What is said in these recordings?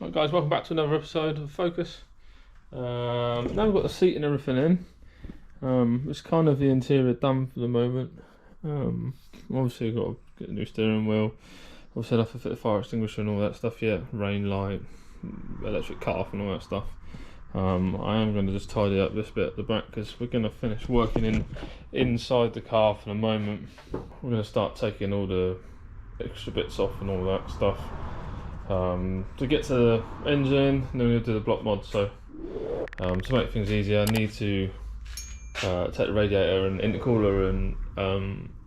Right guys, welcome back to another episode of Focus. Now we've got the seat and everything in. It's kind of the interior done for the moment. Obviously we've got to get a new steering wheel. Obviously I'll have to fit the fire extinguisher and all that stuff yet. Rain light, electric cut-off and all that stuff. I am going to just tidy up this bit at the back because we're going to finish working inside the car for the moment. We're going to start taking all the extra bits off and all that stuff. To get to the engine, and then we're going to do the block mod. So to make things easier, I need to take the radiator and intercooler and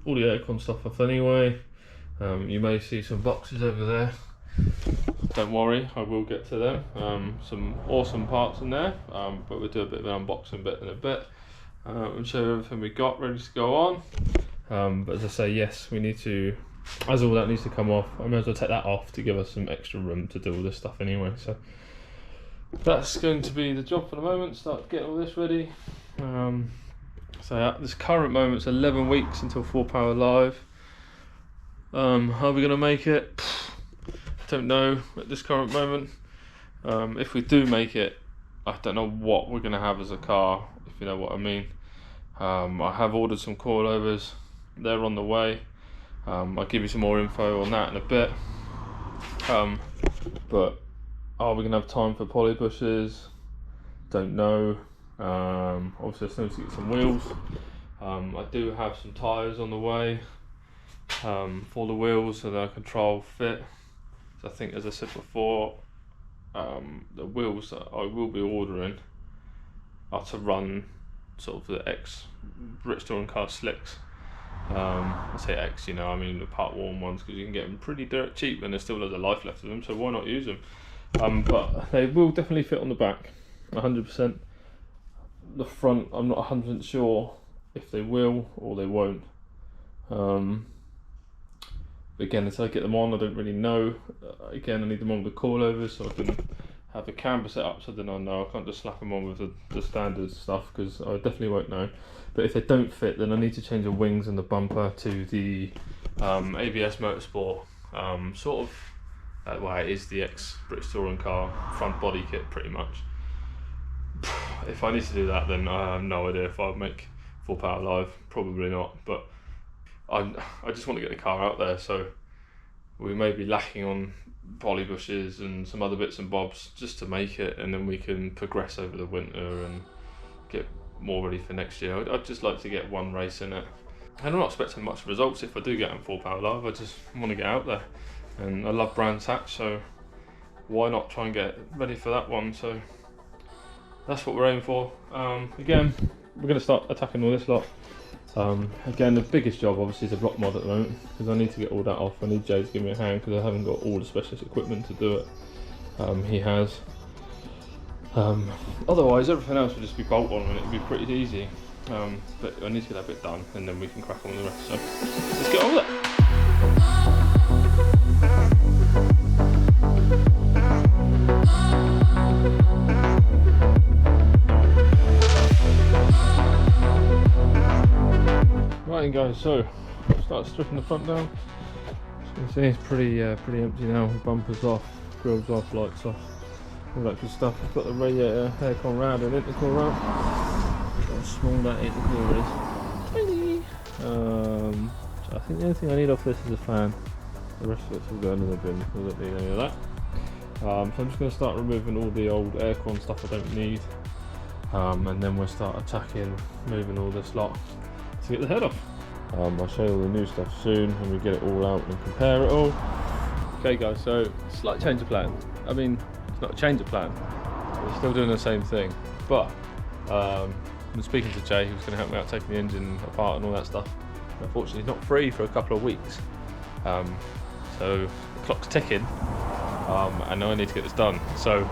all the aircon stuff off anyway. You may see some boxes over there. Don't worry, I will get to them. Some awesome parts in there, but we'll do a bit of an unboxing bit in a bit and show you everything we got ready to go on. But as I say, yes, we need to, as all that needs to come off, I may as well take that off to give us some extra room to do all this stuff anyway. So that's going to be the job for the moment, start getting all this ready. So at this current moment, it's 11 weeks until Full Power Live. Are we going to make it? Don't know at this current moment. If we do make it, I don't know what we're going to have as a car, if you know what I mean. I have ordered some coilovers, they're on the way. I'll give you some more info on that in a bit. But are we going to have time for poly bushes? Don't know. Obviously I still need to get some wheels. I do have some tyres on the way for the wheels so that I can trial fit. So I think, as I said before, the wheels that I will be ordering are to run sort of the ex-British Touring Car slicks. I say ex, you know, I mean the part-worn ones, because you can get them pretty dirt cheap and there's still loads of life left of them, so why not use them? But they will definitely fit on the back, 100%. The front, I'm not 100% sure if they will or they won't. Again, until I get them on, I don't really know. Again, I need them on with the coilovers so I can have a camber set up, so then I know I can't just slap them on with the standard stuff, because I definitely won't know. But if they don't fit, then I need to change the wings and the bumper to the ABS Motorsport sort of, well, it is the ex-British Touring Car front body kit pretty much. If I need to do that, then I have no idea if I'll make Full Power Live, probably not. But I just want to get the car out there, so we may be lacking on poly bushes and some other bits and bobs just to make it, and then we can progress over the winter and get more ready for next year. I'd just like to get one race in it, and I'm not expecting much results if I do get in Full Power Live. I just want to get out there, and I love Brands Hatch, so why not try and get ready for that one? So that's what we're aiming for. Again, we're going to start attacking all this lot. Again, the biggest job obviously is the block mod at the moment, because I need to get all that off. I need Jay to give me a hand because I haven't got all the specialist equipment to do it. He has. Otherwise everything else will just be bolt on and it'll be pretty easy. But I need to get that bit done and then we can crack on with the rest. So let's get on with it. Right guys, so start stripping the front down. As you can see, it's pretty empty now. Bumpers off, grills off, lights off, all that good stuff. I've got the radiator, aircon round and intercooler round. Look how small that intercooler is. Tiny. So I think the only thing I need off this is a fan. The rest of it's all going in the bin. I don't need any of that. So I'm just going to start removing all the old aircon stuff I don't need, and then we'll start attacking, moving all this lot to get the head off. I'll show you all the new stuff soon and we get it all out and compare it all. Okay guys, so slight change of plan. I mean, it's not a change of plan, we're still doing the same thing, but I'm speaking to Jay, who's going to help me out taking the engine apart and all that stuff. Unfortunately he's not free for a couple of weeks, so the clock's ticking, and I need to get this done. So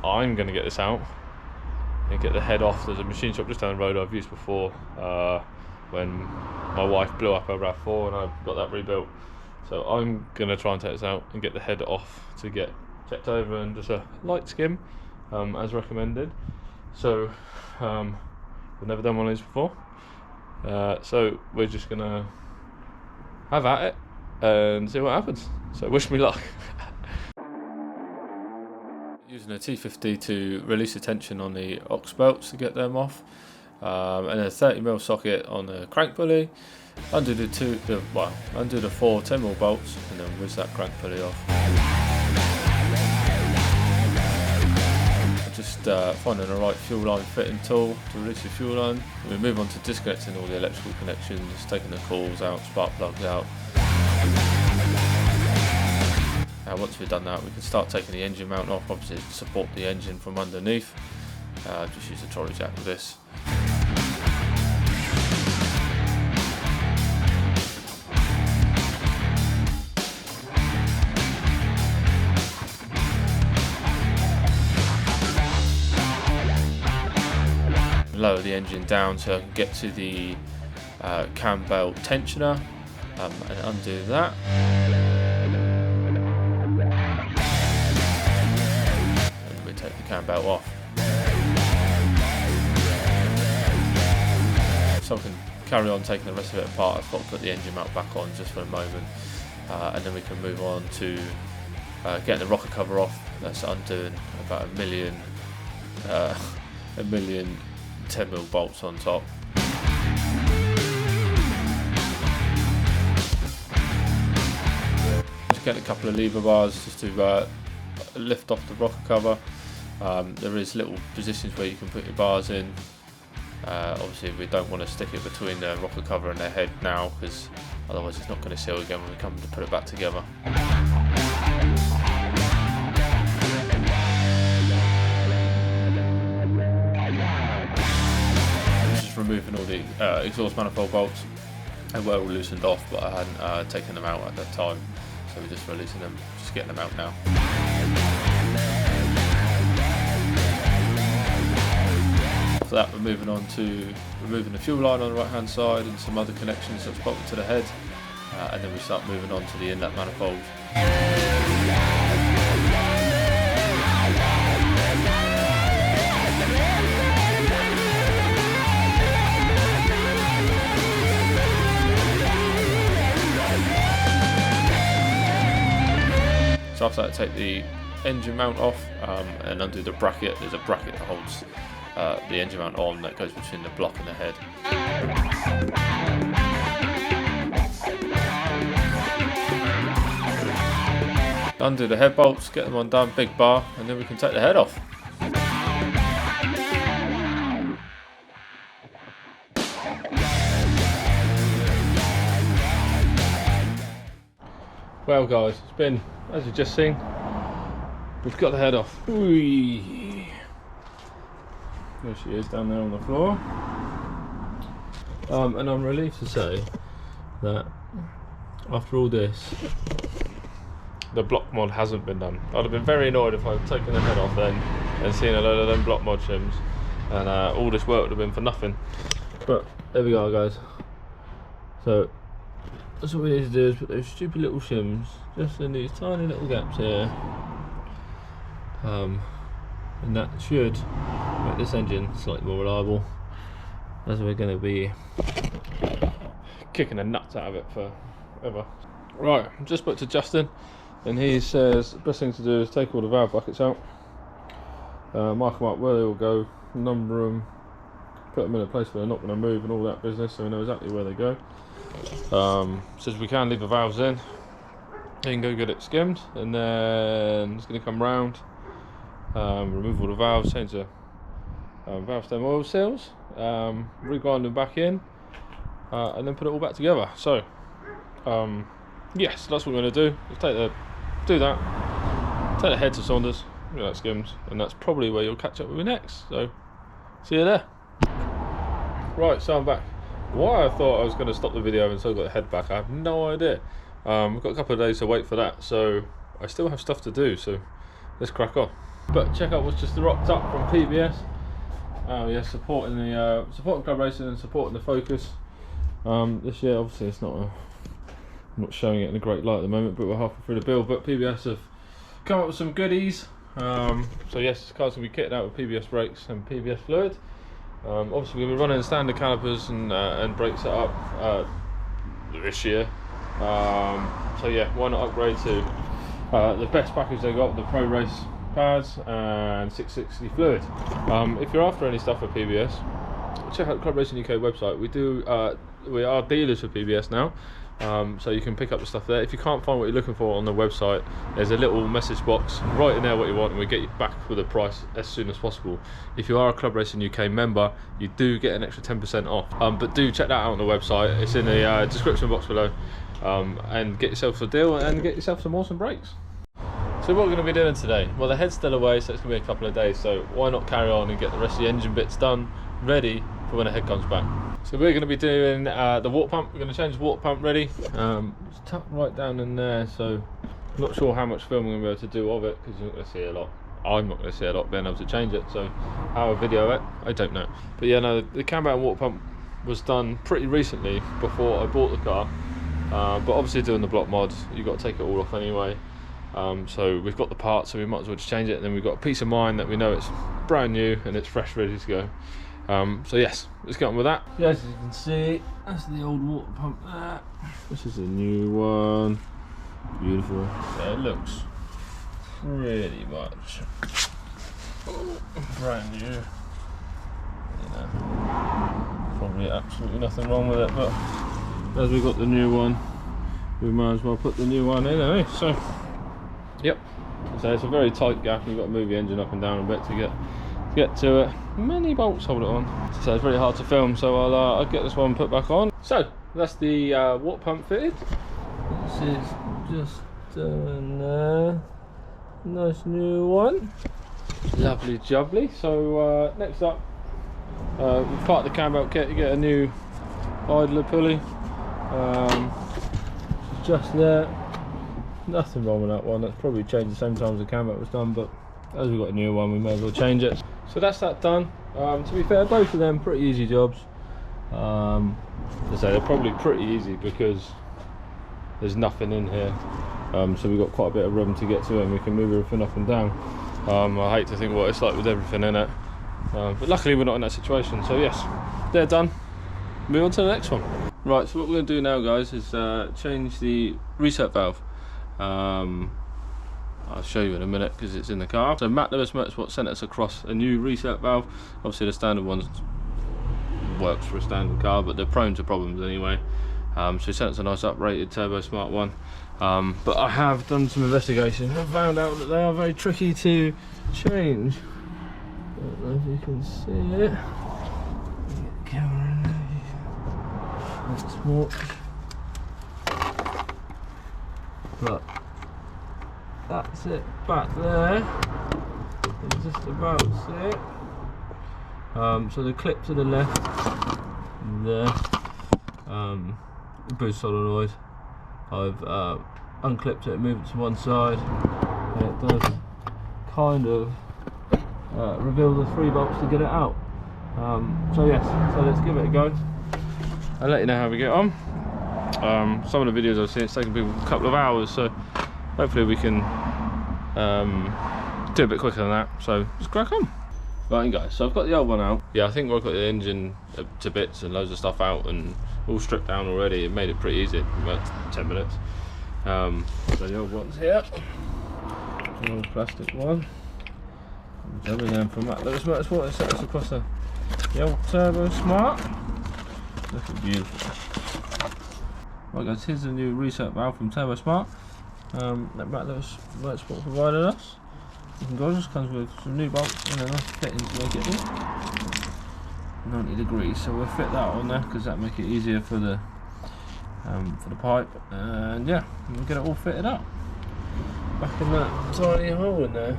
I'm going to get this out and get the head off. There's a machine shop just down the road I've used before when my wife blew up her RAV4 and I got that rebuilt. So I'm going to try and take this out and get the head off to get checked over and just a light skim as recommended. So we've never done one of these before, so we're just going to have at it and see what happens. So wish me luck. Using a T50 to release the tension on the aux belts to get them off, and a 30mm socket on the crank pulley. Undo the 4 10mm bolts, and then whiz that crank pulley off. Just finding the right fuel line fitting tool to release the fuel line. We move on to disconnecting all the electrical connections, taking the coils out, spark plugs out. Once we've done that, we can start taking the engine mount off, obviously to support the engine from underneath. Just use a trolley jack with this. Lower the engine down so I can get to the cam belt tensioner and undo that. And we take the cam belt off. So I can carry on taking the rest of it apart. I've got to put the engine mount back on just for a moment, and then we can move on to getting the rocker cover off. That's undoing about a million 10mm bolts on top. Just get a couple of lever bars just to lift off the rocker cover. There is little positions where you can put your bars in. Obviously we don't want to stick it between the rocker cover and the head now, because otherwise it's not going to seal again when we come to put it back together. Removing all the exhaust manifold bolts. They were all loosened off, but I hadn't taken them out at that time, so we're just releasing them, just getting them out now. After that, we're moving on to removing the fuel line on the right hand side and some other connections that's bolted to the head, and then we start moving on to the inlet manifold. So after that, take the engine mount off and undo the bracket. There's a bracket that holds the engine mount on that goes between the block and the head. Undo the head bolts, get them undone, big bar, and then we can take the head off. Well guys, it's been, as you've just seen, we've got the head off. Whee. There she is down there on the floor. And I'm relieved to say that after all this, the block mod hasn't been done. I'd have been very annoyed if I'd taken the head off then and seen a load of them block mod shims, and all this work would have been for nothing. But there we go guys. So that's what we need to do, is put those stupid little shims just in these tiny little gaps here, and that should make this engine slightly more reliable, as we're going to be kicking the nuts out of it forever. Right, I just spoke to Justin, and he says the best thing to do is take all the valve buckets out, mark them up where they all go, number them, put them in a place where they're not going to move and all that business, so we know exactly where they go. Says we can leave the valves in, you can go get it skimmed, and then it's going to come round, remove all the valves, change the valve stem oil seals, regrind them back in, and then put it all back together. So yes, that's what we're going to do. We'll do that, take the heads of Saunders, get that skimmed, and that's probably where you'll catch up with me next. So see you there. Right, so I'm back. Why I thought I was going to stop the video and still got the head back, I have no idea. We've got a couple of days to wait for that, so I still have stuff to do, so let's crack on. But check out what's just rocked up from PBS. Yeah, supporting club racing and supporting the Focus. This year, obviously, it's not I'm not showing it in a great light at the moment, but we're halfway through the build. But PBS have come up with some goodies. So yes, this car's going to be kitted out with PBS brakes and PBS fluid. Obviously, we're going to be running standard calipers and brake setup this year. So yeah, why not upgrade to the best package they got, the Pro Race pads and 660 fluid. If you're after any stuff for PBS, check out the Club Racing UK website. We are dealers for PBS now, so you can pick up the stuff there. If you can't find what you're looking for on the website, there's a little message box, write in there what you want and we get you back with a price as soon as possible. If you are a Club Racing UK member, you do get an extra 10% off, but do check that out on the website. It's in the description box below, and get yourself a deal and get yourself some awesome brakes. So what we're going to be doing today, well, the head's still away, so it's going to be a couple of days, so why not carry on and get the rest of the engine bits done, ready for when the head comes back. So we're going to be doing the water pump. We're going to change the water pump ready. It's tucked right down in there, so I'm not sure how much film I'm going to be able to do of it, because you're not going to see a lot. I'm not going to see a lot being able to change it, so how I video it, I don't know. But yeah, no, the camber and water pump was done pretty recently before I bought the car, but obviously doing the block mods, you've got to take it all off anyway. So we've got the parts, so we might as well just change it, and then we've got a peace of mind that we know it's brand new and it's fresh, ready to go. So yes, let's get on with that. Yeah, as you can see, that's the old water pump there. This is a new one. Beautiful. Yeah, it looks pretty much brand new. You know, probably absolutely nothing wrong with it, but as we've got the new one, we might as well put the new one in, eh? So, yep. So it's a very tight gap. You've got to move the engine up and down a bit to get to it. Many bolts hold it on, so it's very hard to film. So I'll get this one put back on. So that's the water pump fitted. This is just done there. Nice new one. Lovely jubbly. So next up, we part the cam belt kit. You get a new idler pulley. Just there. Nothing wrong with that one. That's probably changed the same time as the cam belt was done, but as we've got a new one, we may as well change it. So that's that done. To be fair, both of them pretty easy jobs. As I say, they're probably pretty easy because there's nothing in here. So we've got quite a bit of room to get to, and we can move everything up and down. I hate to think what it's like with everything in it, but luckily we're not in that situation. So yes, they're done. Move on to the next one. Right, so what we're going to do now, guys, is change the reset valve. I'll show you in a minute because it's in the car. So Matt Lewis Motorsport sent us across a new reset valve. Obviously the standard one works for a standard car, but they're prone to problems anyway. So he sent us a nice uprated Turbosmart one. But I have done some investigation and found out that they are very tricky to change. Don't know if you can see it. Get the camera in there. Let's watch. But that's it back there. It's just about it. So the clip to the left there, boost solenoid. I've unclipped it, moved it to one side, and it does kind of reveal the 3 bolts to get it out. So yes, so let's give it a go. I'll let you know how we get on. Some of the videos I've seen, it's taken people a couple of hours, so hopefully we can do a bit quicker than that. So let's crack on. Right guys, so I've got the old one out. Yeah, I think I've got the engine to bits and loads of stuff out and all stripped down already. It made it pretty easy, about 10 minutes. So the old one's here. The old plastic one. Everything from Matt Lewis Motorsport. It set us across the old Turbosmart. Looking beautiful. Right guys, here's the new reset valve from Turbosmart that Matt Lewis Motorsport provided us. Looking gorgeous, comes with some new bolts and a nice fitting to make it in. 90 degrees, so we'll fit that on there because that'll make it easier for the pipe, and yeah, we'll get it all fitted up back in that tiny hole in there.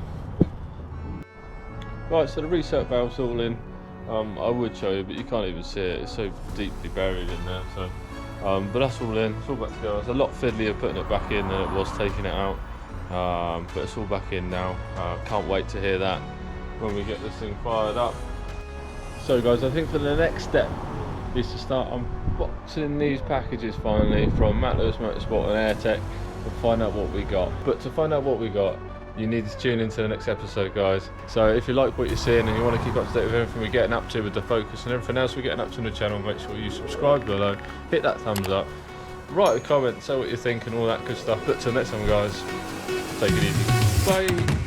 Right, so the reset valve's all in. I would show you, but you can't even see it, it's so deeply buried in there. So but that's all in, it's all back together. It's a lot fiddlier putting it back in than it was taking it out, but it's all back in now. Can't wait to hear that when we get this thing fired up. So guys, I think for the next step is to start unboxing these packages finally from Matt Lewis Motorsport and AirTech and find out what we got. But to find out what we got, you need to tune into the next episode, guys. So if you like what you're seeing and you want to keep up to date with everything we're getting up to with the Focus and everything else we're getting up to on the channel, make sure you subscribe below, hit that thumbs up, write a comment, say what you think and all that good stuff. But till next time, guys, take it easy. Bye.